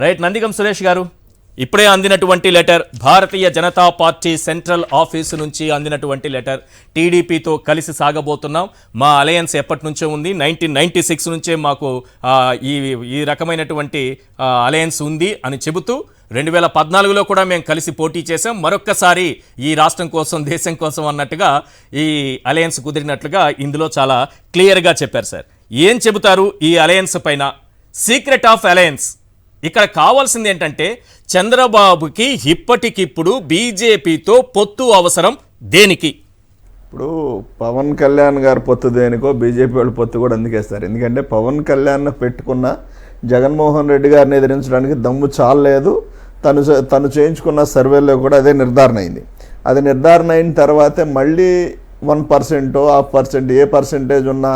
Right, Nandigam Suresh గారు, ఇప్పుడే అందినటువంటి letter, Bharatiya Janata party central office నుంచి అందినటువంటి లెటర్. టీడీపీతో కలిసి సాగబోతున్నాం, మా అలయన్స్ ఎప్పటి నుంచో ఉంది, 1996 నుంచే మాకు ఈ రకమైనటువంటి అలయన్స్ ఉంది అని చెబుతూ 2014లో కూడా మేము కలిసి పోటీ చేసాం, మరొక్కసారి ఈ రాష్ట్రం కోసం దేశం కోసం అన్నట్టుగా ఈ అలయన్స్ కుదిరినట్లుగా ఇందులో చాలా క్లియర్గా చెప్పారు. సార్, ఏం చెబుతారు ఈ అలయన్స్ పైన? సీక్రెట్ ఆఫ్ అలయన్స్ ఇక్కడ కావాల్సింది ఏంటంటే చంద్రబాబుకి ఇప్పటికిప్పుడు బీజేపీతో పొత్తు అవసరం దేనికి? ఇప్పుడు పవన్ కళ్యాణ్ గారు పొత్తు దేనికో బీజేపీ వాళ్ళు పొత్తు కూడా అందుకేస్తారు. ఎందుకంటే పవన్ కళ్యాణ్ పెట్టుకున్న జగన్మోహన్ రెడ్డి గారిని ఎదిరించడానికి దమ్ము చాలలేదు. తను చేయించుకున్న సర్వేలో కూడా అదే నిర్ధారణ అయింది. అది నిర్ధారణ అయిన తర్వాతే మళ్ళీ 1% 0.5% ఏ పర్సెంటేజ్ ఉన్నా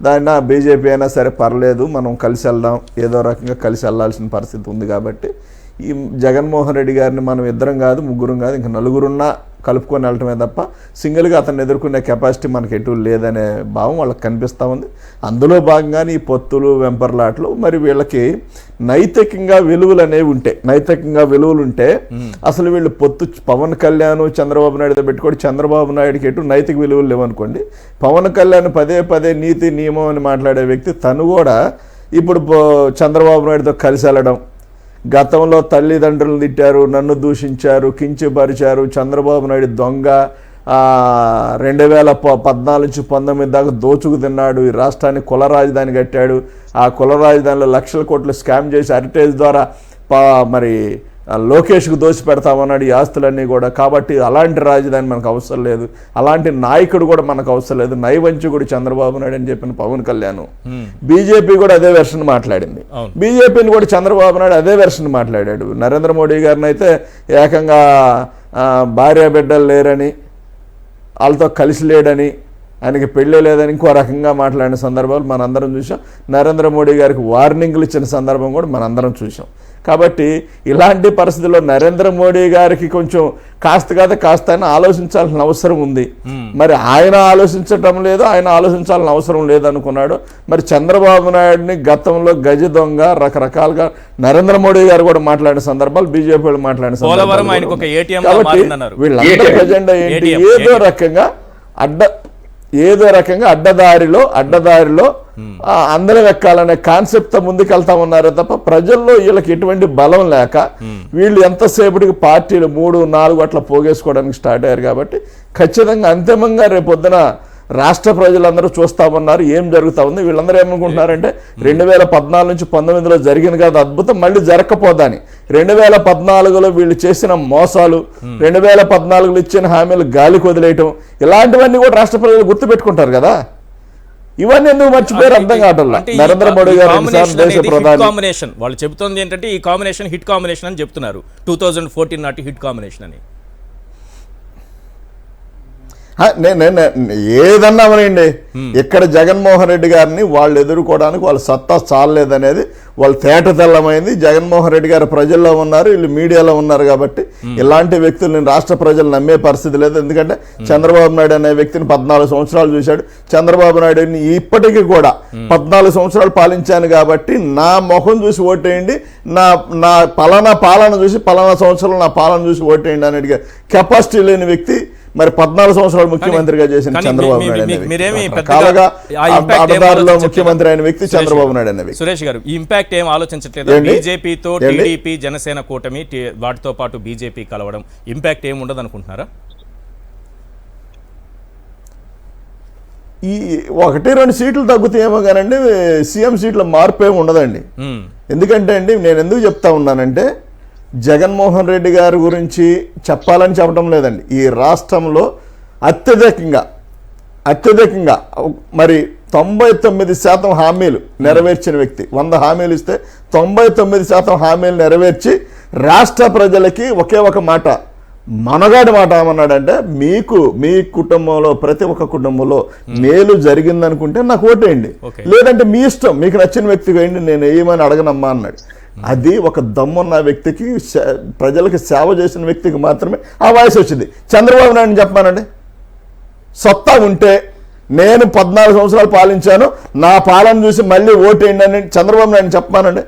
దాన్ని బీజేపీ అయినా సరే పర్లేదు, మనం కలిసి వెళ్దాం, ఏదో రకంగా కలిసి వెళ్ళాల్సిన పరిస్థితి ఉంది. కాబట్టి ఈ జగన్మోహన్ రెడ్డి గారిని మనం ఇద్దరం కాదు, ముగ్గురం కాదు, ఇంకా నలుగురున్నా కలుపుకొని వెళ్ళటమే తప్ప సింగిల్గా అతన్ని ఎదుర్కొనే కెపాసిటీ మనకి ఎటు లేదనే భావం వాళ్ళకి కనిపిస్తూ ఉంది. అందులో భాగంగానే ఈ పొత్తులు వెంపర్లాట్లు. మరి వీళ్ళకి నైతికంగా విలువలు అనేవి ఉంటాయి. నైతికంగా విలువలు ఉంటే అసలు వీళ్ళు పొత్తు పవన్ కళ్యాణ్ చంద్రబాబు నాయుడుతో పెట్టుకోండి, చంద్రబాబు నాయుడుకి ఎటు నైతిక విలువలు లేవనుకోండి. పవన్ కళ్యాణ్ పదే పదే నీతి నియమం అని మాట్లాడే వ్యక్తి, తను కూడా ఇప్పుడు చంద్రబాబు నాయుడుతో కలిసి వెళ్ళడం, గతంలో తల్లిదండ్రులు తిట్టారు, నన్ను దూషించారు, కించపరిచారు, చంద్రబాబు నాయుడు దొంగ, 2014 నుంచి 19 దాకా దోచుకు తిన్నాడు, ఈ రాష్ట్రాన్ని కుల రాజధాని కట్టాడు, ఆ కుల రాజధానిలో లక్షల కోట్లు స్కామ్ చేసి హెరిటేజ్ ద్వారా మరి లోకేష్కు దోచి పెడతామన్నాడు ఈ ఆస్తులన్నీ కూడా. కాబట్టి అలాంటి రాజధాని మనకు అవసరం లేదు, అలాంటి నాయకుడు కూడా మనకు అవసరం లేదు, నైవంచకుడు చంద్రబాబు నాయుడు అని చెప్పిన పవన్ కళ్యాణ్. బీజేపీ కూడా అదే వెర్షన్ మాట్లాడింది. బీజేపీని కూడా చంద్రబాబు నాయుడు అదే వెర్షన్ మాట్లాడాడు. నరేంద్ర మోడీ గారిని అయితే ఏకంగా భార్య బిడ్డలు లేరని, వాళ్ళతో కలిసి లేడని, ఆయనకి పెళ్ళి లేదని ఇంకో రకంగా మాట్లాడిన సందర్భాలు మనందరం చూసాం. నరేంద్ర మోడీ గారికి వార్నింగ్లు ఇచ్చిన సందర్భం కూడా మనందరం చూసాం. కాబట్టి ఇలాంటి పరిస్థితుల్లో నరేంద్ర మోడీ గారికి కొంచెం కాస్త అయినా ఆలోచించాల్సిన అవసరం ఉంది. మరి ఆయన ఆలోచించటం లేదు, ఆయన ఆలోచించాల్సిన అవసరం లేదనుకున్నాడు. మరి చంద్రబాబు నాయుడిని గతంలో గజ దొంగ రకరకాలుగా నరేంద్ర మోడీ గారు కూడా మాట్లాడిన సందర్భాలు, బీజేపీ వాళ్ళు మాట్లాడిన సందర్భాలు. కాబట్టి వీళ్ళందరి ఎజెండా ఏంటి? ఏదో రకంగా అడ్డదారిలో అందరం ఎక్కాలనే కాన్సెప్ట్ ముందుకెళ్తా ఉన్నారే తప్ప ప్రజల్లో వీళ్ళకి ఎటువంటి బలం లేక వీళ్ళు ఎంతసేపటికి పార్టీలు 3-4 అట్లా పోగేసుకోవడానికి స్టార్ట్ అయ్యారు. కాబట్టి ఖచ్చితంగా అంతిమంగా రేపొద్దున రాష్ట్ర ప్రజలందరూ చూస్తామన్నారు ఏం జరుగుతా ఉంది. వీళ్ళందరూ ఏమనుకుంటున్నారంటే 2014 నుంచి 19లో జరిగింది కదా అద్భుతం, మళ్ళీ జరగకపోదని. 2014లో వీళ్ళు చేసిన మోసాలు, 2014లో ఇచ్చిన హామీలు గాలికి వదిలేయటం, ఇలాంటివన్నీ కూడా రాష్ట్ర ప్రజలు గుర్తు పెట్టుకుంటారు కదా. ఇవన్నీ ఎందుకు మర్చిపోయారు అర్థం కావట్లేదు. నరేంద్ర మోడీ గారు దేశ ప్రధాని, వాళ్ళు చెబుతోంది ఏంటంటే ఈ కాంబినేషన్ హిట్ కాంబినేషన్ అని చెప్తున్నారు. 2014 నాటి హిట్ కాంబినేషన్ అని. ఏదన్నా అవనండి, ఇక్కడ జగన్మోహన్ రెడ్డి గారిని వాళ్ళు ఎదుర్కోవడానికి వాళ్ళ సత్తా చాలలేదనేది వాళ్ళు తేట తెల్లమైంది. జగన్మోహన్ రెడ్డి గారు ప్రజల్లో ఉన్నారు, వీళ్ళు మీడియాలో ఉన్నారు. కాబట్టి ఇలాంటి వ్యక్తుల్ని రాష్ట్ర ప్రజలు నమ్మే పరిస్థితి లేదు. ఎందుకంటే చంద్రబాబు నాయుడు అనే వ్యక్తిని 14 సంవత్సరాలు చూశాడు. చంద్రబాబు నాయుడుని ఇప్పటికీ కూడా 14 సంవత్సరాలు పాలించాను కాబట్టి నా ముఖం చూసి ఓటేయండి, నా పలానా పాలన చూసి పలానా సంవత్సరాలు నా పాలన చూసి ఓటేయండి అనే కెపాసిటీ లేని వ్యక్తి మరి 14 సంవత్సరాలు ముఖ్యమంత్రిగా చేసిన చంద్రబాబు నాయుడు ముఖ్యమంత్రి అయిన వ్యక్తి చంద్రబాబు నాయుడు అనే వ్యక్తి. సురేష్ గారు, ఈ ఇంపాక్ట్ ఏం ఆలోచించట్లేదు? బీజేపీతో టీడీపీ జనసేన కూటమి, వాటితో పాటు బీజేపీ కలవడం ఇంపాక్ట్ ఏమి ఉండదు అనుకుంటున్నారా? ఈ 1-2 సీట్లు తగ్గుతాయేమో కానండి, సీఎం సీట్ల మార్పు ఏమి ఉండదండి. ఎందుకంటే అండి, నేను ఎందుకు చెప్తా ఉన్నానంటే జగన్మోహన్ రెడ్డి గారి గురించి చెప్పాలని చెప్పడం లేదండి. ఈ రాష్ట్రంలో అత్యధికంగా మరి 99% హామీలు నెరవేర్చిన వ్యక్తి. 100 హామీలు ఇస్తే 99% హామీలు నెరవేర్చి రాష్ట్ర ప్రజలకి ఒకే ఒక మాట, మనగాడి మాట ఏమన్నాడంటే, మీ కుటుంబంలో ప్రతి ఒక్క కుటుంబంలో మేలు జరిగిందనుకుంటే నాకు ఓటేయండి, లేదంటే మీ ఇష్టం, మీకు నచ్చిన వ్యక్తికి వేయండి, నేను ఏమని అడగనమ్మా అన్నాడు. అది ఒక దమ్మున్న వ్యక్తికి, ప్రజలకు సేవ చేసిన వ్యక్తికి మాత్రమే ఆ వాయిస్ వచ్చింది. చంద్రబాబు నాయుడు చెప్పానండి, సత్తా ఉంటే నేను 14 సంవత్సరాలు పాలించాను, నా పాలన చూసి మళ్ళీ ఓటేయండి అని చంద్రబాబు నాయుడు చెప్పానండి.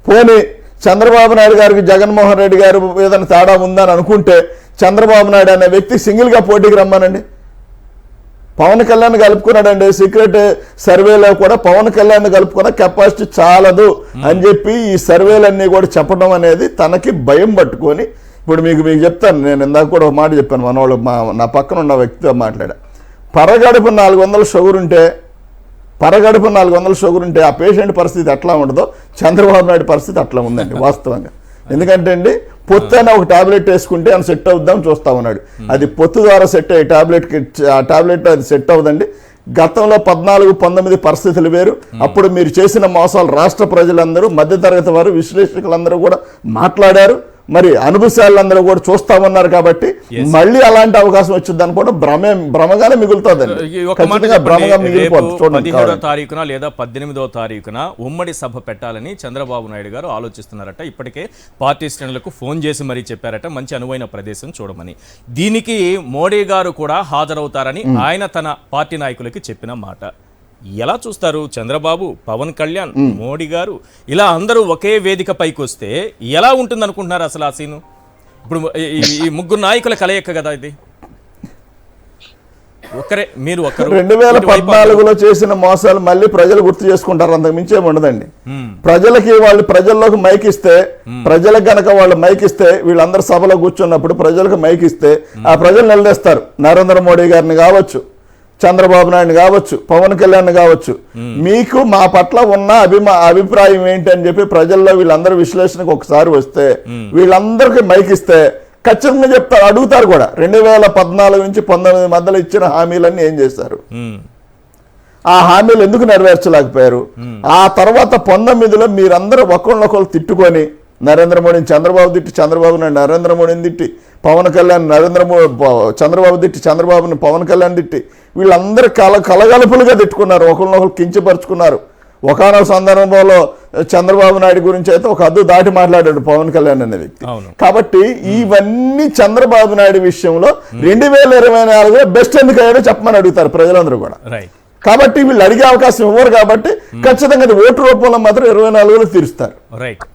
పోనీ చంద్రబాబు నాయుడు గారికి జగన్మోహన్ రెడ్డి గారు ఏదైనా తేడా ఉందని అనుకుంటే చంద్రబాబు నాయుడు అనే వ్యక్తి సింగిల్గా పోటీకి రమ్మానండి. పవన్ కళ్యాణ్ కలుపుకున్నాడండి. సీక్రెట్ సర్వేలో కూడా పవన్ కళ్యాణ్ కలుపుకున్న కెపాసిటీ చాలదు అని చెప్పి ఈ సర్వేలన్నీ కూడా చెప్పడం అనేది తనకి భయం పట్టుకొని, ఇప్పుడు మీకు చెప్తాను. నేను ఇందాక కూడా ఒక మాట చెప్పాను, మనవాళ్ళు నా పక్కన ఉన్న వ్యక్తితో మాట్లాడా. పరగడుపు 400 షుగర్ ఉంటే ఆ పేషెంట్ పరిస్థితి ఎట్లా ఉండదో చంద్రబాబు నాయుడు పరిస్థితి అట్లా ఉందండి వాస్తవంగా. ఎందుకంటే అండి పొత్తు అని ఒక టాబ్లెట్ వేసుకుంటే అని సెట్ అవుద్దాం చూస్తా ఉన్నాడు. అది పొత్తు ద్వారా సెట్ అయ్యే టాబ్లెట్ అది సెట్ అవుదండి. గతంలో 14-19 పరిస్థితులు వేరు. అప్పుడు మీరు చేసిన మోసాలు రాష్ట్ర ప్రజలందరూ, మధ్యతరగతి వారు, విశ్లేషకులందరూ కూడా మాట్లాడారు. మరి అనుభవశాలందరూ కూడా చూస్తామన్నారు. కాబట్టి మళ్ళీ అలాంటి అవకాశం వచ్చింది అనుకోవడం భ్రమగానే మిగులుతుందండి. 17వ తారీఖున లేదా 18వ తారీఖున ఉమ్మడి సభ పెట్టాలని చంద్రబాబు నాయుడు గారు ఆలోచిస్తున్నారట. ఇప్పటికే పార్టీ శ్రేణులకు ఫోన్ చేసి మరీ చెప్పారట మంచి అనువైన ప్రదేశం చూడమని. దీనికి మోడీ గారు కూడా హాజరవుతారని ఆయన తన పార్టీ నాయకులకి చెప్పిన మాట. ఎలా చూస్తారు? చంద్రబాబు, పవన్ కళ్యాణ్, మోడీ గారు ఇలా అందరూ ఒకే వేదిక పైకి వస్తే ఎలా ఉంటుంది అనుకుంటున్నారు అసలు ఆ సీను? ఇప్పుడు ఈ ముగ్గురు నాయకుల కలయిక కదా ఇది. ఒకరే మీరు 2014లో చేసిన మోసాలు మళ్ళీ ప్రజలు గుర్తు చేసుకుంటారు, అంతకు మించేం ఉండదండి. ప్రజలకి వాళ్ళు ప్రజల్లోకి మైక్ ఇస్తే, ప్రజలకు గనక వాళ్ళు మైక్ ఇస్తే, వీళ్ళందరూ సభలో కూర్చున్నప్పుడు ప్రజలకు మైక్ ఇస్తే ఆ ప్రజలు నిలదీస్తారు. నరేంద్ర మోడీ గారిని కావచ్చు, చంద్రబాబు నాయుడు కావచ్చు, పవన్ కళ్యాణ్ కావచ్చు, మీకు మా పట్ల ఉన్న అభిప్రాయం ఏంటి అని చెప్పి ప్రజల్లో వీళ్ళందరూ విశ్లేషణకు ఒకసారి వస్తే, వీళ్ళందరికీ మైక్ ఇస్తే ఖచ్చితంగా చెప్తారు, అడుగుతారు కూడా. 2014 నుంచి 19 మధ్యలో ఇచ్చిన హామీలన్నీ ఏం చేశారు, ఆ హామీలు ఎందుకు నెరవేర్చలేకపోయారు? ఆ తర్వాత 19లో మీరందరూ ఒకళ్ళొకళ్ళు తిట్టుకొని, నరేంద్ర మోడీని చంద్రబాబు తిట్టి, చంద్రబాబు నాయుడు నరేంద్ర మోడీని తిట్టి, పవన్ కళ్యాణ్ చంద్రబాబు తిట్టి, చంద్రబాబుని పవన్ కళ్యాణ్ తిట్టి, వీళ్ళందరూ కలగలుపులుగా తిట్టుకున్నారు, ఒకరినొకరు కించపరుచుకున్నారు. ఒకనొక సందర్భంలో చంద్రబాబు నాయుడు గురించి అయితే ఒక హద్దు దాటి మాట్లాడాడు పవన్ కళ్యాణ్ అనే వ్యక్తి. కాబట్టి ఇవన్నీ చంద్రబాబు నాయుడు విషయంలో 2024లో బెస్ట్ ఎందుకు అయ్యాడో చెప్పమని అడుగుతారు ప్రజలందరూ కూడా. కాబట్టి వీళ్ళు అడిగే అవకాశం ఇవ్వరు. కాబట్టి ఖచ్చితంగా ఓటు రూపంలో మాత్రం 24లో తీరుస్తారు.